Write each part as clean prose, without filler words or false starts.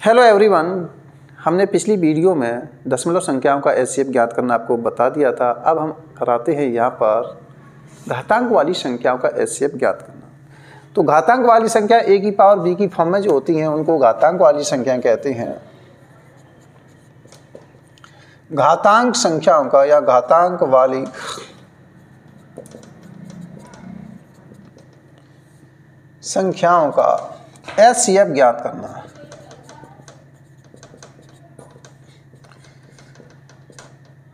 Hello everyone, हमने पिछली video में दशमलव संख्याओं का एचसीएफ ज्ञात करना आपको बता दिया था। अब हम कराते हैं यहाँ पर घातांक वाली संख्याओं का एचसीएफ ज्ञात करना। तो घातांक वाली संख्या ए की पावर बी की फॉर्म में जो होती हैं उनको घातांक वाली संख्या कहते हैं। घातांक संख्याओं का या घातांक वाली संख्याओं का एचसीएफ ज्ञात करना।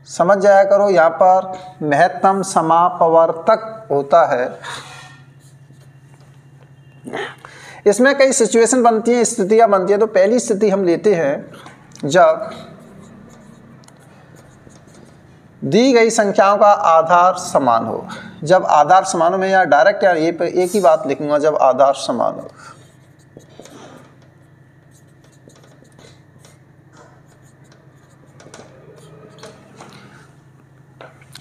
समझ जाया करो, यहाँ पर महत्तम समापवर्तक होता है। इसमें कई सिचुएशन बनती हैं, स्थितियाँ बनती हैं। तो पहली स्थिति हम लेते हैं जब दी गई संख्याओं का आधार समान हो। जब आधार समान हो, मैं यहाँ डायरेक्ट यार ये पे एक ही बात लिखूंगा, जब आधार समान हो।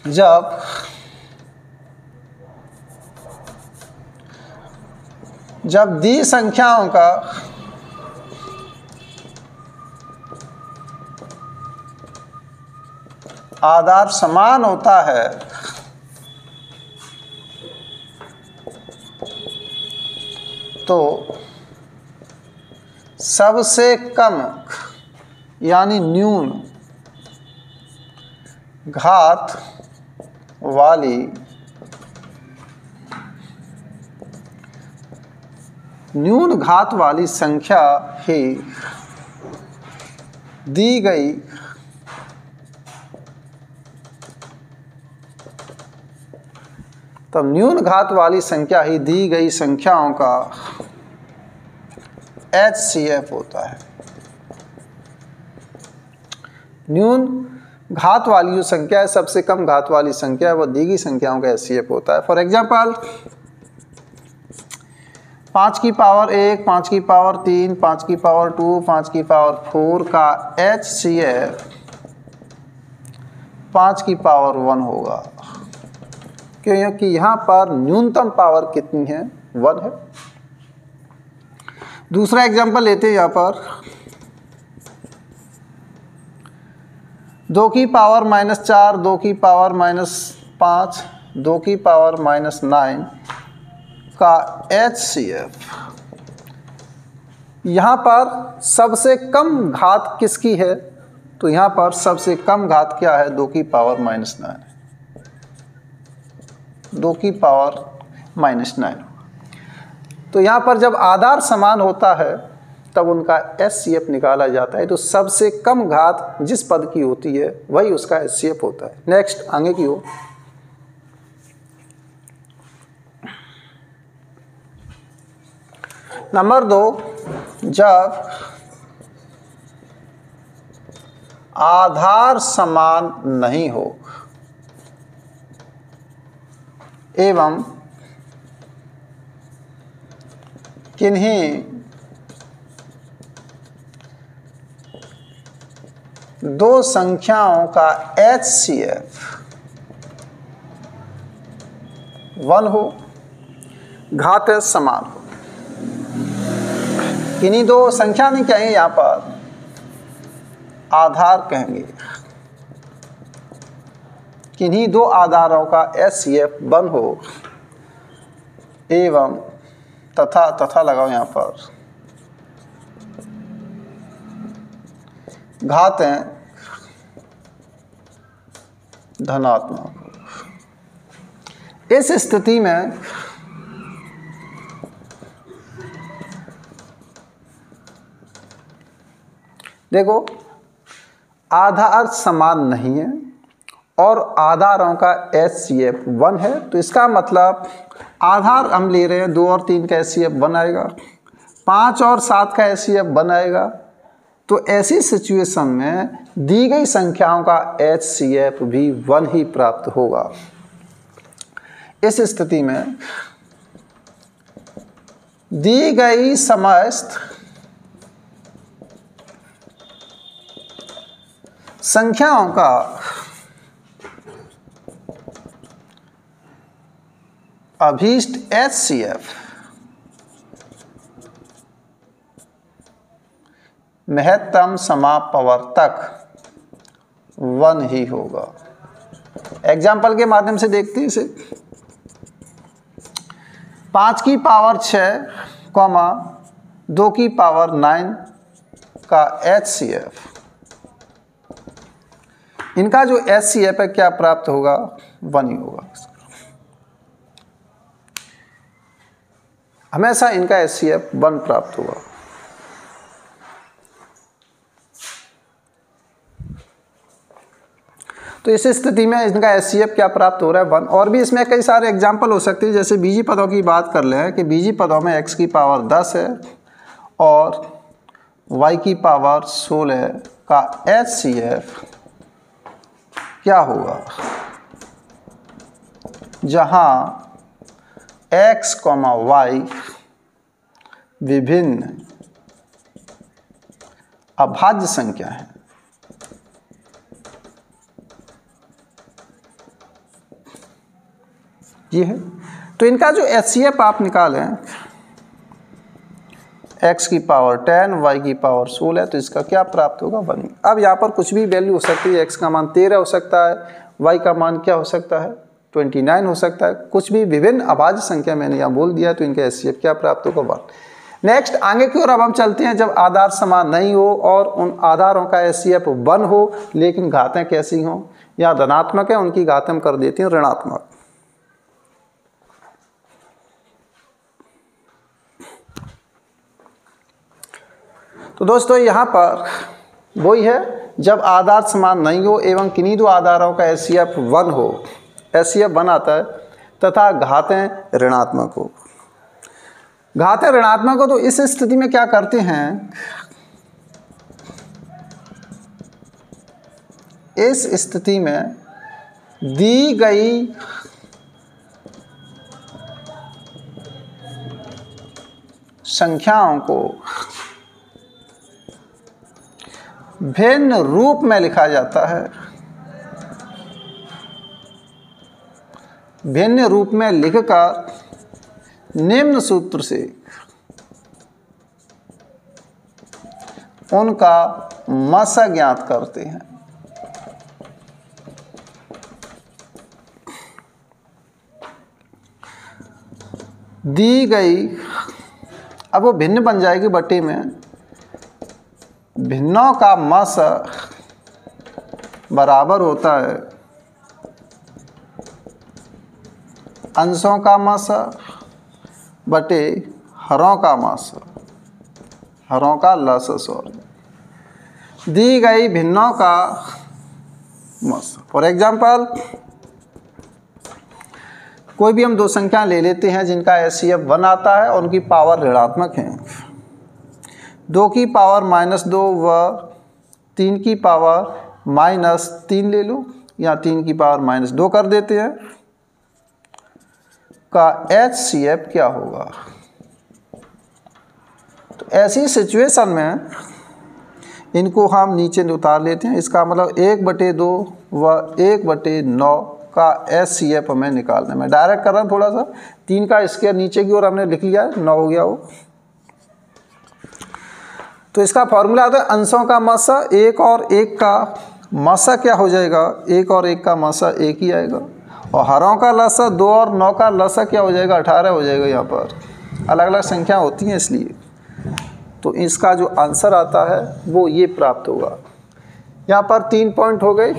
जब दी संख्याओं का आधार समान होता है तो सबसे कम यानी न्यून घात वाली संख्या ही दी गई तब न्यून घात वाली संख्या ही दी गई संख्याओं का एचसीएफ होता है। न्यून घात वाली जो संख्या है, सबसे कम घात वाली संख्या है, वो दी गई संख्याओं का एचसीएफ होता है। फॉर एग्जाम्पल 5 की पावर 1, 5 की पावर 3, 5 की पावर 2, 5 की पावर 4 का एचसीएफ 5 की पावर 1 होगा, क्योंकि यहाँ पर न्यूनतम पावर कितनी है? 1 है। दूसरा एग्जाम्पल लेते हैं यहाँ पर 2 की पावर -4, 2 की पावर -5, 2 की पावर -9 का एचसीएफ। यहाँ पर सबसे कम घात किसकी है? तो यहाँ पर सबसे कम घात क्या है? 2 की पावर -9, 2 की पावर -9। तो यहाँ पर जब आधार समान होता है तब उनका एचसीएफ निकाला जाता है। तो सबसे कम घात जिस पद की होती है वही उसका एचसीएफ होता है। नेक्स्ट आगे की ओर नंबर 2, जब आधार समान नहीं हो एवं किन्हीं दो संख्याओं का एचसीएफ 1 हो, घात समान हो। किन्हीं दो संख्या नहीं कहेंगे, यहाँ पर आधार कहेंगे। किन्हीं दो आधारों का एचसीएफ 1 हो एवं तथा लगाओ यहाँ पर घातें धनात्मक। इस स्थिति में देखो, आधार समान नहीं है और आधारों का एचसीएफ 1 है। तो इसका मतलब आधार हम ले रहे हैं, 2 और 3 का एचसीएफ 1 आएगा, 5 और 7 का एचसीएफ 1 आएगा। तो ऐसी सिचुएशन में दी गई संख्याओं का एचसीएफ भी 1 ही प्राप्त होगा। इस स्थिति में दी गई समस्त संख्याओं का अभीष्ट एचसीएफ महत्तम समापवर्तक 1 ही होगा। एग्जाम्पल के माध्यम से देखते हैं इसे। 5 की पावर 6, 2 की पावर 9 का HCF, इनका जो HCF है क्या प्राप्त होगा? 1 ही होगा। हमेशा इनका HCF 1 प्राप्त होगा। तो इस स्थिति में इनका HCF क्या प्राप्त हो रहा है? 1। और भी इसमें कई सारे एग्जाम्पल हो सकते हैं, जैसे बीजी पदों की बात कर लें कि बीजी पदों में x की पावर 10 है और y की पावर 16 का HCF क्या होगा? जहां x, y विभिन्न अभाज्य संख्या है। ये है। तो इनका जो HCF आप निकालें, x की पावर 10, y की पावर 16, तो इसका क्या प्राप्त होगा? 1। अब यहाँ पर कुछ भी वैल्यू हो सकती है। x का मान 13 हो सकता है, y का मान क्या हो सकता है? 29 हो सकता है। कुछ भी विभिन्न अभाज्य संख्या मैंने यहाँ बोल दिया, तो इनका HCF क्या प्राप्त होगा? 1। नेक्स्ट आगे की ओर अब हम चलते हैं। जब आधार समान नहीं हो और उन आधारों का HCF 1 हो, लेकिन घातें कैसी हों? या धनात्मक है, उनकी घातें हम कर देते हैं ऋणात्मक। तो दोस्तों यहाँ पर वही है, जब आधार समान नहीं हो एवं किन्हीं दो आधारों का HCF 1 हो, HCF 1 आता है, तथा घातें ऋणात्मक हो। घातें ऋणात्मक हो तो इस स्थिति में क्या करते हैं? इस स्थिति में दी गई संख्याओं को भिन्न रूप में लिखा जाता है। भिन्न रूप में लिखकर निम्न सूत्र से उनका मसा ज्ञात करते हैं। दी गई, अब वो भिन्न बन जाएगी बट्टे में, भिन्नों का मस बराबर होता है अंशों का मस बटे हरों का मस, हरों का लस, सॉरी। दी गई भिन्नों का मस। फॉर एग्जाम्पल, कोई भी हम दो संख्या ले लेते हैं जिनका HCF 1 आता है और उनकी पावर ऋणात्मक है। 2 की पावर -2 व 3 की पावर -3 ले लो, या 3 की पावर -2 कर देते हैं, का HCF क्या होगा? तो ऐसी सिचुएशन में इनको हम नीचे उतार लेते हैं। इसका मतलब 1/2 व 1/9 का HCF हमें निकालना है। मैं डायरेक्ट कर रहा हूँ थोड़ा सा, 3 का स्क्वायर नीचे की ओर हमने लिख लिया है, 9 हो गया वो। तो इसका फॉर्मूला होता है अंशों का मसा, 1 और 1 का मसा क्या हो जाएगा? 1 और 1 का मसा 1 ही आएगा। और हरों का लसा 2 और 9 का लसा क्या हो जाएगा? 18 हो जाएगा। यहाँ पर अलग अलग संख्या होती हैं इसलिए। तो इसका जो आंसर आता है वो ये प्राप्त होगा। यहाँ पर 3 पॉइंट हो गए।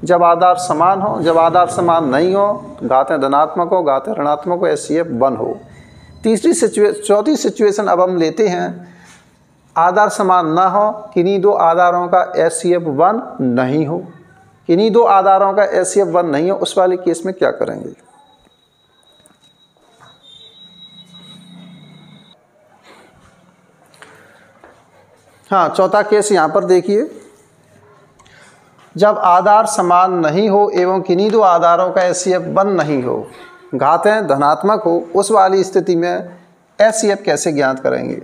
जब आधार समान हो, जब आधार समान नहीं हो, घातें धनात्मक हो, घातें ऋणात्मक हो, HCF 1 हो। चौथी सिचुएशन अब हम लेते हैं, आधार समान ना हो, किन्हीं दो आधारों का HCF 1 नहीं हो। किन्हीं दो आधारों का HCF 1 नहीं हो, उस वाले केस में क्या करेंगे? हाँ, चौथा केस यहाँ पर देखिए। जब आधार समान नहीं हो एवं किन्हीं दो आधारों का HCF 1 नहीं हो, घातें धनात्मक हो, उस वाली स्थिति में HCF कैसे ज्ञात करेंगे?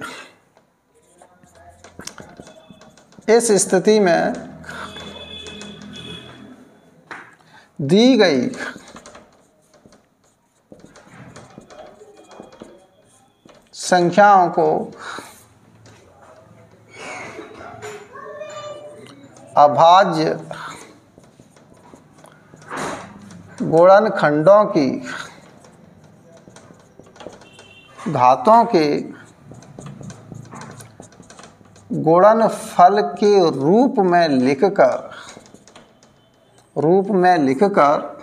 इस स्थिति में दी गई संख्याओं को अभाज्य गुणनखंडों की घातों के गुणनफल के रूप में लिखकर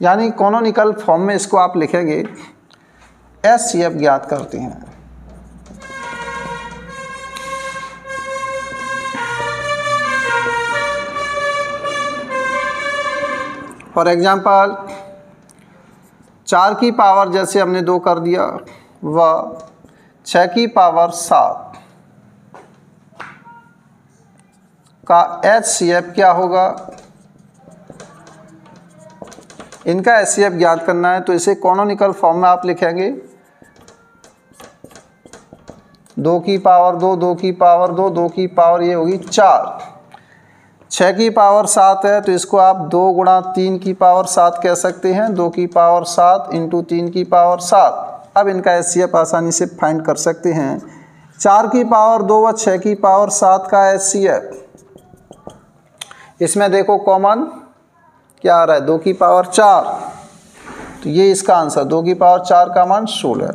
यानी कॉनोनिकल फॉर्म में इसको आप लिखेंगे, HCF ज्ञात करते हैं। फॉर एग्जाम्पल 4 की पावर जैसे हमने 2 कर दिया, व 6 की पावर 7 का HCF क्या होगा। इनका HCF ज्ञात करना है तो इसे कॉनोनिकल फॉर्म में आप लिखेंगे 2 की पावर 2, 2 की पावर 2, 2 की पावर ये होगी 4। 6 की पावर 7 है तो इसको आप 2 गुणा 3 की पावर 7 कह सकते हैं, 2 की पावर 7 इंटू 3 की पावर 7। अब इनका HCF आसानी से फाइंड कर सकते हैं। 4 की पावर 2 व 6 की पावर 7 का HCF, इसमें देखो कॉमन क्या आ रहा है, 2 की पावर 4, तो ये इसका आंसर 2 की पावर 4 का मान 16।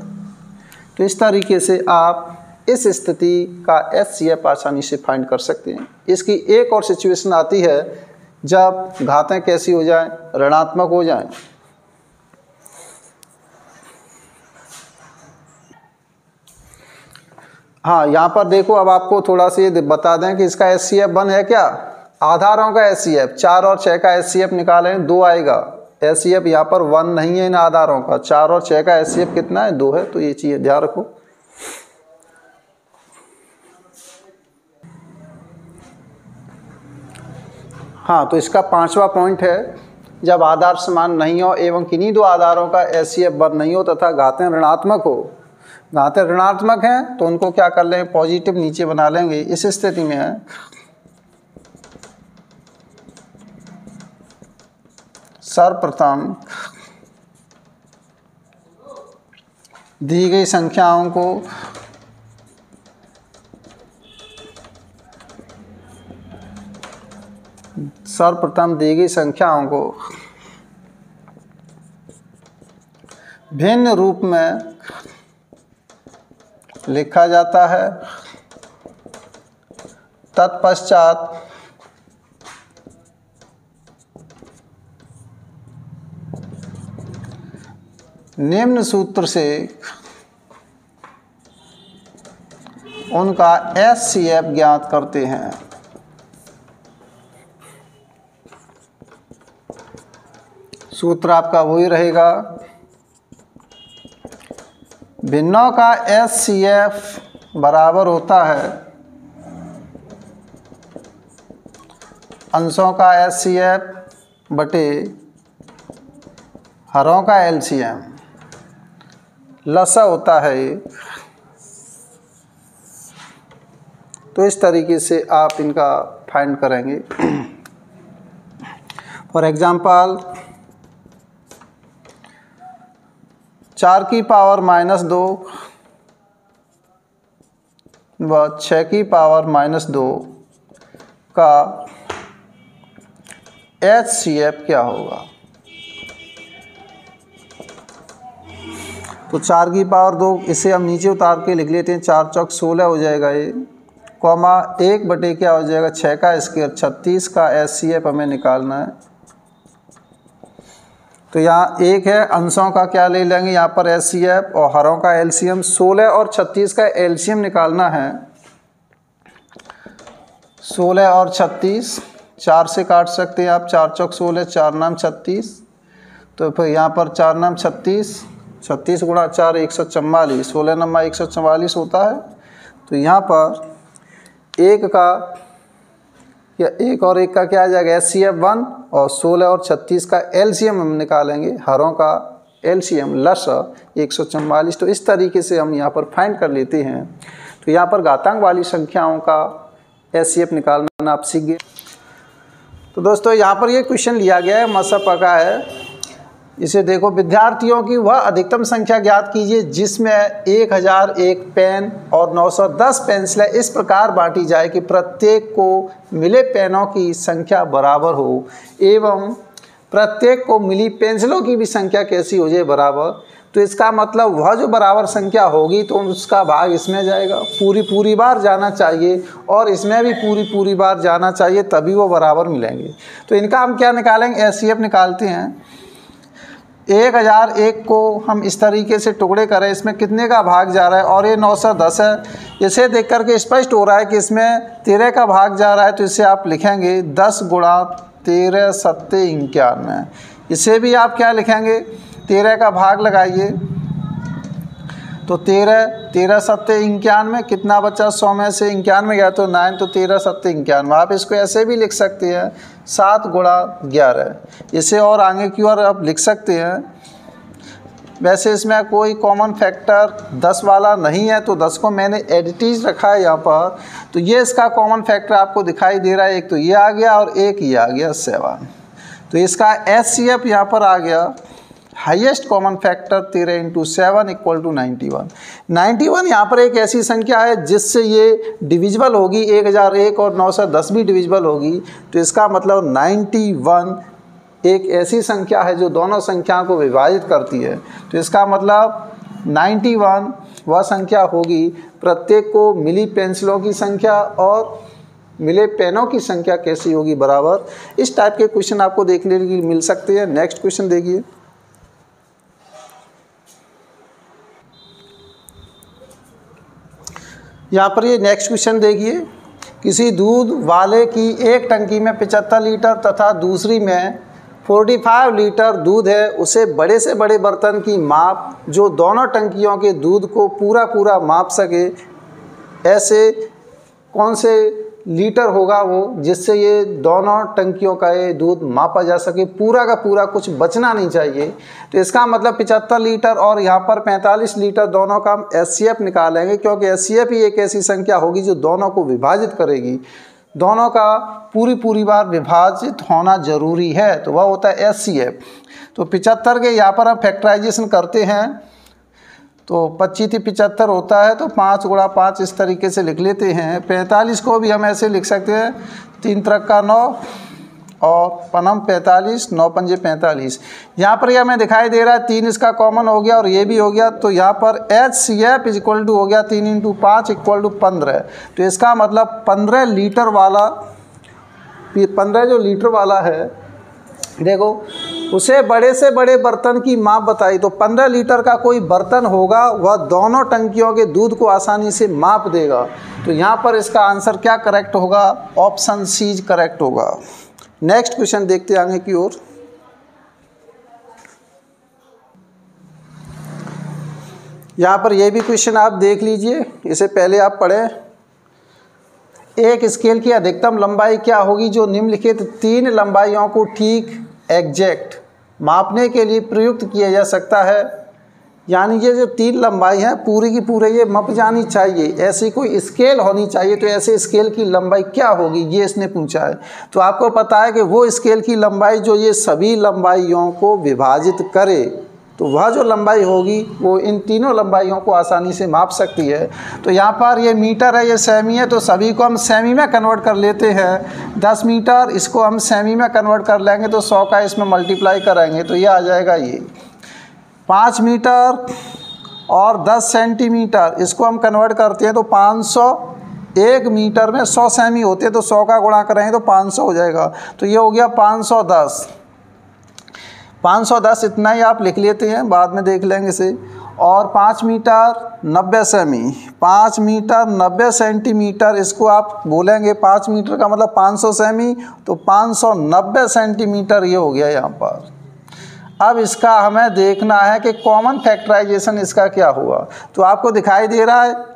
तो इस तरीके से आप इस स्थिति का HCF आसानी से फाइंड कर सकते हैं। इसकी एक और सिचुएशन आती है जब घातें कैसी हो जाएं, ऋणात्मक हो जाएं। हाँ, यहाँ पर देखो, अब आपको थोड़ा सा ये बता दें कि इसका HCF 1 है क्या, आधारों का HCF 4 और 6 का HCF निकालें 2 आएगा। HCF यहाँ पर 1 नहीं है इन आधारों का, 4 और 6 का HCF कितना है, 2 है। तो ये चीज़ ध्यान रखो। हाँ, तो इसका 5वां पॉइंट है, जब आधार समान नहीं हो एवं किन्हीं 2 आधारों का HCF 1 नहीं हो तथा घातें ऋणात्मक हो। घातें ऋणात्मक हैं तो उनको क्या कर लें, पॉजिटिव नीचे बना लेंगे। इस स्थिति में है सर्वप्रथम दी गई संख्याओं को भिन्न रूप में लिखा जाता है। तत्पश्चात निम्न सूत्र से उनका HCF ज्ञात करते हैं। सूत्र आपका वही रहेगा, भिन्नों का HCF बराबर होता है अंशों का HCF बटे हरों का LCM। लसा होता है ये। तो इस तरीके से आप इनका फाइंड करेंगे। फॉर एग्जाम्पल 4 की पावर -2 व 6 की पावर -2 का HCF क्या होगा। तो 4 की पावर 2, इसे हम नीचे उतार के लिख लेते हैं, 4 चौक 16 हो जाएगा ये, कॉमा 1 बटे क्या हो जाएगा 6 का स्क्वायर 36 का HCF हमें निकालना है। तो यहाँ 1 है, अंशों का क्या ले लेंगे यहाँ पर HCF और हरों का LCM। 16 और 36 का LCM निकालना है। 16 और 36 4 से काट सकते हैं आप, 4 चौक 16, 4 नाम 36। तो फिर यहाँ पर 4 नाम 36, 36 गुणा 4 144, 16 नंबर 144 होता है। तो यहाँ पर 1 का या 1 और 1 का क्या आ जाएगा HCF 1 और 16 और 36 का LCM हम निकालेंगे, हरों का LCM लस 144। तो इस तरीके से हम यहाँ पर फाइंड कर लेते हैं। तो यहाँ पर घातांक वाली संख्याओं का HCF निकालना आप सीख गए। तो दोस्तों यहाँ पर ये क्वेश्चन लिया गया है, मसा पका है, इसे देखो, विद्यार्थियों की वह अधिकतम संख्या ज्ञात कीजिए जिसमें 1001 पेन और 910 पेंसिलें इस प्रकार बांटी जाए कि प्रत्येक को मिले पेनों की संख्या बराबर हो एवं प्रत्येक को मिली पेंसिलों की भी संख्या कैसी हो जाए, बराबर। तो इसका मतलब वह जो बराबर संख्या होगी तो उसका भाग इसमें जाएगा, पूरी बार जाना चाहिए और इसमें भी पूरी बार जाना चाहिए, तभी वो बराबर मिलेंगे। तो इनका हम क्या निकालेंगे, एचसीएफ निकालते हैं। 1001 को हम इस तरीके से टुकड़े करें, इसमें कितने का भाग जा रहा है, और ये 910 है। इसे देख करके स्पष्ट हो रहा है कि इसमें 13 का भाग जा रहा है, तो इसे आप लिखेंगे 10 गुणा 13 सत्ते 91। इसे भी आप क्या लिखेंगे, 13 का भाग लगाइए तो 13 सत्ते 91, कितना बचा, 100 में से 91 गया तो 9, तो 13 सत्ते 91। आप इसको ऐसे भी लिख सकते हैं 7 गुणा 11। इसे और आगे की ओर आप लिख सकते हैं। वैसे इसमें कोई कॉमन फैक्टर 10 वाला नहीं है, तो 10 को मैंने एडिटीज रखा है यहाँ पर, तो ये इसका कॉमन फैक्टर आपको दिखाई दे रहा है। एक तो ये आ गया और एक ये आ गया 7। तो इसका एचसीएफ यहाँ पर आ गया हाईएस्ट कॉमन फैक्टर 13 × 7 = 91। 91 यहाँ पर एक ऐसी संख्या है जिससे ये डिविजिबल होगी, 1001 और 910 भी डिविजिबल होगी। तो इसका मतलब 91 एक ऐसी संख्या है जो दोनों संख्याओं को विभाजित करती है। तो इसका मतलब 91 वह संख्या होगी प्रत्येक को मिली पेंसिलों की संख्या और मिले पेनों की संख्या कैसी होगी, बराबर। इस टाइप के क्वेश्चन आपको देखने के लिए मिल सकते हैं। नेक्स्ट क्वेश्चन देखिए। यहाँ पर ये नेक्स्ट क्वेश्चन देखिए, किसी दूध वाले की एक टंकी में 75 लीटर तथा दूसरी में 45 लीटर दूध है, उसे बड़े से बड़े बर्तन की माप जो दोनों टंकियों के दूध को पूरा माप सके, ऐसे कौन से लीटर होगा वो जिससे ये दोनों टंकियों का ये दूध मापा जा सके, पूरा का पूरा, कुछ बचना नहीं चाहिए। तो इसका मतलब 75 लीटर और यहाँ पर 45 लीटर दोनों का हम एचसीएफ निकालेंगे, क्योंकि एचसीएफ ही एक ऐसी संख्या होगी जो दोनों को विभाजित करेगी। दोनों का पूरी बार विभाजित होना जरूरी है, तो वह होता है एचसीएफ। तो 75 के यहाँ पर हम फैक्टराइजेशन करते हैं, तो 25 × 75 होता है, तो 5 × 5 इस तरीके से लिख लेते हैं। 45 को भी हम ऐसे लिख सकते हैं, 3 × 9 और पनम 45, 9 × 5 = 45। यहाँ पर यह हमें दिखाई दे रहा है 3 इसका कॉमन हो गया और ये भी हो गया, तो यहाँ पर एचसीएफ = हो गया 3 × 5 = 15। तो इसका मतलब 15 लीटर वाला, 15 जो लीटर वाला है, देखो उसे बड़े से बड़े बर्तन की माप बताई, तो 15 लीटर का कोई बर्तन होगा वह दोनों टंकियों के दूध को आसानी से माप देगा। तो यहाँ पर इसका आंसर क्या करेक्ट होगा, ऑप्शन सी करेक्ट होगा। नेक्स्ट क्वेश्चन देखते आगे की ओर। यहाँ पर यह भी क्वेश्चन आप देख लीजिए, इसे पहले आप पढ़ें। एक स्केल की अधिकतम लंबाई क्या होगी जो निम्नलिखित 3 लंबाइयों को ठीक एग्जैक्ट मापने के लिए प्रयुक्त किया जा सकता है। यानी ये जो 3 लंबाई है पूरी की पूरी ये माप जानी चाहिए, ऐसी कोई स्केल होनी चाहिए। तो ऐसे स्केल की लंबाई क्या होगी, ये इसने पूछा है। तो आपको पता है कि वो स्केल की लंबाई जो ये सभी लंबाइयों को विभाजित करे, तो वह जो लंबाई होगी वो इन तीनों लंबाइयों को आसानी से माप सकती है। तो यहाँ पर ये मीटर है, ये सेमी है, तो सभी को हम सेमी में कन्वर्ट कर लेते हैं। 10 मीटर, इसको हम सेमी में कन्वर्ट कर लेंगे तो 100 का इसमें मल्टीप्लाई करेंगे तो ये आ जाएगा ये 5 मीटर। और 10 सेंटीमीटर, इसको हम कन्वर्ट करते हैं तो 500, 1 मीटर में 100 सेमी होते हैं, तो 100 का गुणा करेंगे तो 500 हो जाएगा। तो ये हो गया 510। 510 इतना ही आप लिख लेते हैं, बाद में देख लेंगे इसे। और 5 मीटर 90 सेमी, 5 मीटर 90 सेंटीमीटर, इसको आप बोलेंगे 5 मीटर का मतलब 500 सेमी, तो 590 सेंटीमीटर ये हो गया यहाँ पर। अब इसका हमें देखना है कि कॉमन फैक्टराइजेशन इसका क्या हुआ। तो आपको दिखाई दे रहा है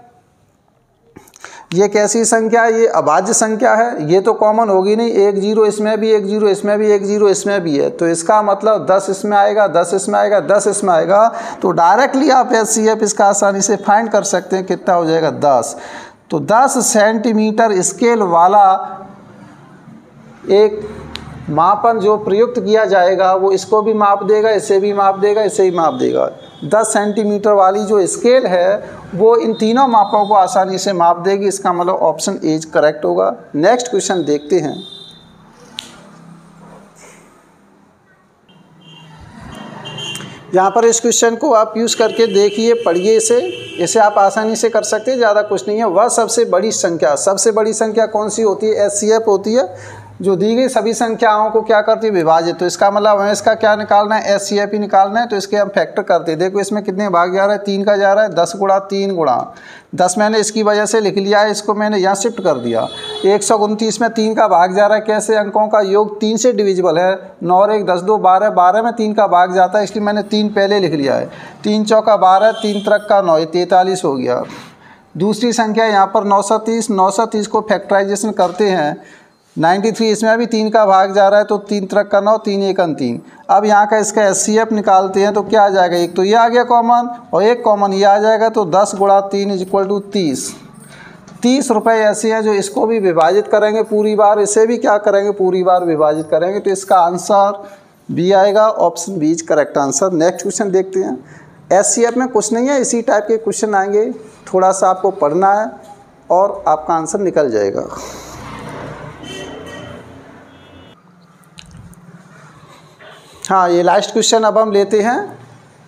ये कैसी संख्या है, ये अभाज्य संख्या है, ये तो कॉमन होगी नहीं, 1 0 इसमें भी, 1 0 इसमें भी, 1 0 इसमें भी है। तो इसका मतलब 10 इसमें आएगा, 10 इसमें आएगा, 10 इसमें आएगा। तो डायरेक्टली आप एचसीएफ इसका आसानी से फाइंड कर सकते हैं, कितना हो जाएगा 10। तो 10 सेंटीमीटर स्केल वाला एक मापन जो प्रयुक्त किया जाएगा वो इसको भी माप देगा, इसे भी माप देगा, इसे भी माप देगा। 10 सेंटीमीटर वाली जो स्केल है वो इन तीनों मापों को आसानी से माप देगी। इसका मतलब ऑप्शन ए करेक्ट होगा। नेक्स्ट क्वेश्चन देखते हैं। यहाँ पर इस क्वेश्चन को आप यूज़ करके देखिए, पढ़िए इसे आप आसानी से कर सकते हैं, ज़्यादा कुछ नहीं है। वह सबसे बड़ी संख्या कौन सी होती है? एचसीएफ होती है, जो दी गई सभी संख्याओं को क्या करती है? विभाजित। तो इसका मतलब हमें इसका क्या निकालना है? एचसीएफ ही निकालना है। तो इसके हम फैक्टर करते हैं। देखो इसमें कितने भाग जा रहा है? 3 का जा रहा है। 10 गुणा 3 गुणा 10 मैंने इसकी वजह से लिख लिया है, इसको मैंने यहाँ शिफ्ट कर दिया। 129 में 3 का भाग जा रहा है। कैसे? अंकों का योग 3 से डिविजिबल है। 9 और 1 10 2 12, 12 में 3 का भाग जाता है, इसलिए मैंने 3 पहले लिख लिया है। 3 चौका 12, 3 त्रिक का 9, 43 हो गया। दूसरी संख्या यहाँ पर 930, 930 को फैक्टराइजेशन करते हैं। 93 इसमें भी 3 का भाग जा रहा है, तो 3 त्रिक का 9, 3 एकम 3। अब यहाँ का इसका एचसीएफ निकालते हैं तो क्या आ जाएगा? एक तो ये आ गया कॉमन और एक कॉमन ये आ जाएगा, तो 10 गुणा 3 इक्वल टू 30। 30 रुपये ऐसे हैं जो इसको भी विभाजित करेंगे पूरी बार, इसे भी क्या करेंगे? पूरी बार विभाजित करेंगे। तो इसका आंसर बी आएगा। Option B is correct answer. Next question देखते हैं। एचसीएफ में कुछ नहीं है, इसी टाइप के क्वेश्चन आएंगे, थोड़ा सा आपको पढ़ना है और आपका आंसर निकल जाएगा। हाँ, ये लास्ट क्वेश्चन अब हम लेते हैं।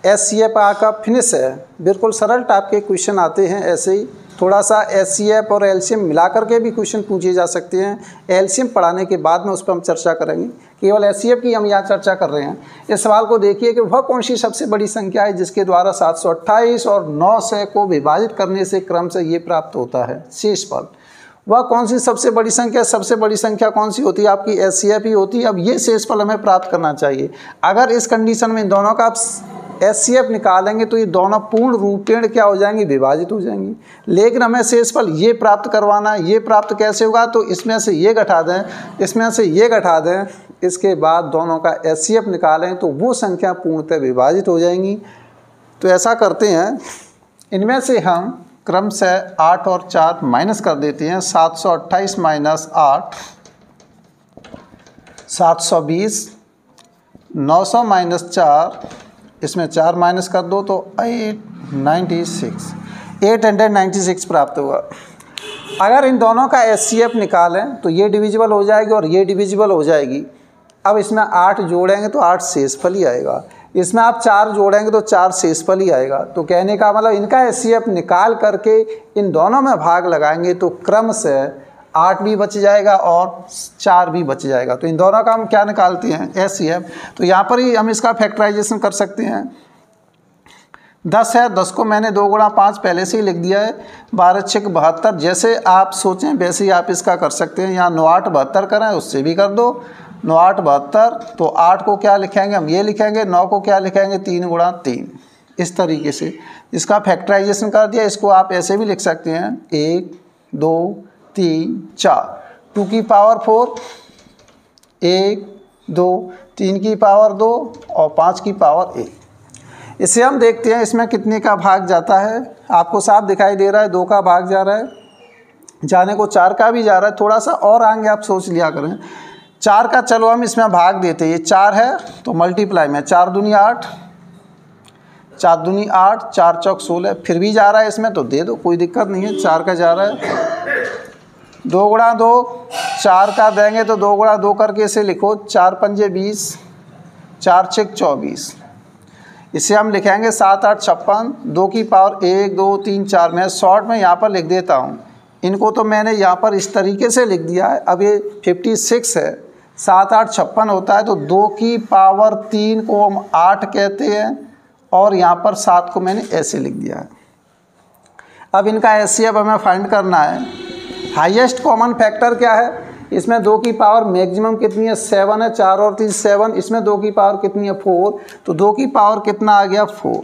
एचसीएफ का फिनिश है। बिल्कुल सरल टाइप के क्वेश्चन आते हैं, ऐसे ही थोड़ा सा एचसीएफ और एलसीएम मिला करके भी क्वेश्चन पूछे जा सकते हैं। एलसीएम पढ़ाने के बाद में उस पर हम चर्चा करेंगे, केवल एचसीएफ की हम यहाँ चर्चा कर रहे हैं। इस सवाल को देखिए कि वह कौन सी सबसे बड़ी संख्या है जिसके द्वारा 728 और 900 को विभाजित करने से क्रम से ये प्राप्त होता है? शेषफल। वह कौन सी सबसे बड़ी संख्या? सबसे बड़ी संख्या कौन सी होती है? आपकी एचसीएफ ही होती है। अब ये शेषफल हमें प्राप्त करना चाहिए। अगर इस कंडीशन में इन दोनों का आप एचसीएफ निकालेंगे तो ये दोनों पूर्ण रूपेण क्या हो जाएंगी? विभाजित हो जाएंगी। लेकिन हमें शेषफल ये प्राप्त करवाना है। ये प्राप्त कैसे होगा? तो इसमें से ये घटा दें, इसमें से ये घटा दें, इसके बाद दोनों का एचसीएफ निकालें तो वो संख्या पूर्णतः विभाजित हो जाएंगी। तो ऐसा करते हैं, इनमें से हम क्रम से 8 और 4 माइनस कर देते हैं। 728 माइनस 8 720, 900 माइनस 4, इसमें 4 माइनस कर दो तो 896 प्राप्त हुआ। अगर इन दोनों का एचसीएफ निकालें तो ये डिविजिबल हो जाएगी और ये डिविजिबल हो जाएगी। अब इसमें 8 जोड़ेंगे तो 8 शेषफल ही आएगा। इसमें आप 4 जोड़ेंगे तो 4 शेषफल ही आएगा। तो कहने का मतलब इनका एचसीएफ निकाल करके इन दोनों में भाग लगाएंगे तो क्रम से 8 भी बच जाएगा और 4 भी बच जाएगा। तो इन दोनों का हम क्या निकालते हैं? एचसीएफ। तो यहाँ पर ही हम इसका फैक्टराइजेशन कर सकते हैं। 10 है, 10 को मैंने 2 गुणा 5 पहले से ही लिख दिया है। 12 6 72, जैसे आप सोचें वैसे ही आप इसका कर सकते हैं। यहाँ 9 8 72 करें, उससे भी कर दो। 9 8 72, तो 8 को क्या लिखेंगे? हम ये लिखेंगे। 9 को क्या लिखेंगे? 3 गुणा 3। इस तरीके से इसका फैक्टराइजेशन कर दिया। इसको आप ऐसे भी लिख सकते हैं, 1 2 3 4, 2 की पावर 4, 1 2, 3 की पावर 2 और 5 की पावर 1। इसे हम देखते हैं इसमें कितने का भाग जाता है। आपको साफ दिखाई दे रहा है 2 का भाग जा रहा है, जाने को 4 का भी जा रहा है। थोड़ा सा और आगे आप सोच लिया करें। 4 का चलो हम इसमें भाग देते हैं। ये 4 है तो मल्टीप्लाई में 4 दूनी 8, 4 दूनी 8, 4 चौक 16। फिर भी जा रहा है इसमें तो दे दो, कोई दिक्कत नहीं है। 4 का जा रहा है। 2 गुणा 2, 4 का देंगे तो 2 गुणा 2 करके इसे लिखो। 4 पंजे 20, 4 6 24। इसे हम लिखेंगे 7 8 56, 2 की पावर 1 2 3 4। मैं शॉर्ट में यहाँ पर लिख देता हूँ। इनको तो मैंने यहाँ पर इस तरीके से लिख दिया है। अब ये 56 है, 7 8 56 होता है, तो 2 की पावर 3 को हम 8 कहते हैं और यहाँ पर 7 को मैंने ऐसे लिख दिया है। अब इनका एचसीएफ हमें फाइंड करना है। हाईएस्ट कॉमन फैक्टर क्या है? इसमें 2 की पावर मैक्सिमम कितनी है? 7 है। 4 और 3 7। इसमें 2 की पावर कितनी है? 4। तो 2 की पावर कितना आ गया? 4।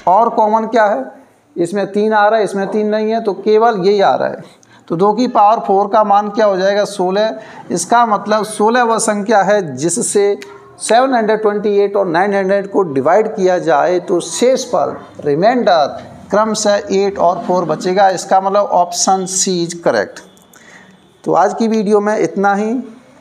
और कॉमन क्या है? इसमें 3 आ रहा है, इसमें 3 नहीं है, तो केवल यही आ रहा है। तो 2 की पावर 4 का मान क्या हो जाएगा? 16। इसका मतलब 16 वह संख्या है जिससे 728 और 900 को डिवाइड किया जाए तो शेषफल रिमाइंडर क्रम से 8 और 4 बचेगा। इसका मतलब ऑप्शन सी इज करेक्ट। तो आज की वीडियो में इतना ही।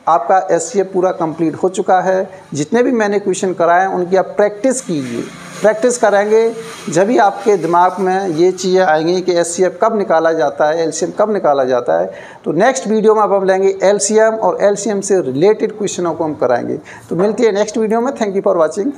आपका एचसीएफ पूरा कंप्लीट हो चुका है। जितने भी मैंने क्वेश्चन कराए उनकी आप प्रैक्टिस कीजिए। प्रैक्टिस करेंगे जब भी आपके दिमाग में ये चीज़ें आएंगी कि एचसीएफ कब निकाला जाता है, एलसीएम कब निकाला जाता है। तो नेक्स्ट वीडियो में अब हम लेंगे एलसीएम और एलसीएम से रिलेटेड क्वेश्चनों को हम कराएंगे। तो मिलती है नेक्स्ट वीडियो में। Thank you for watching.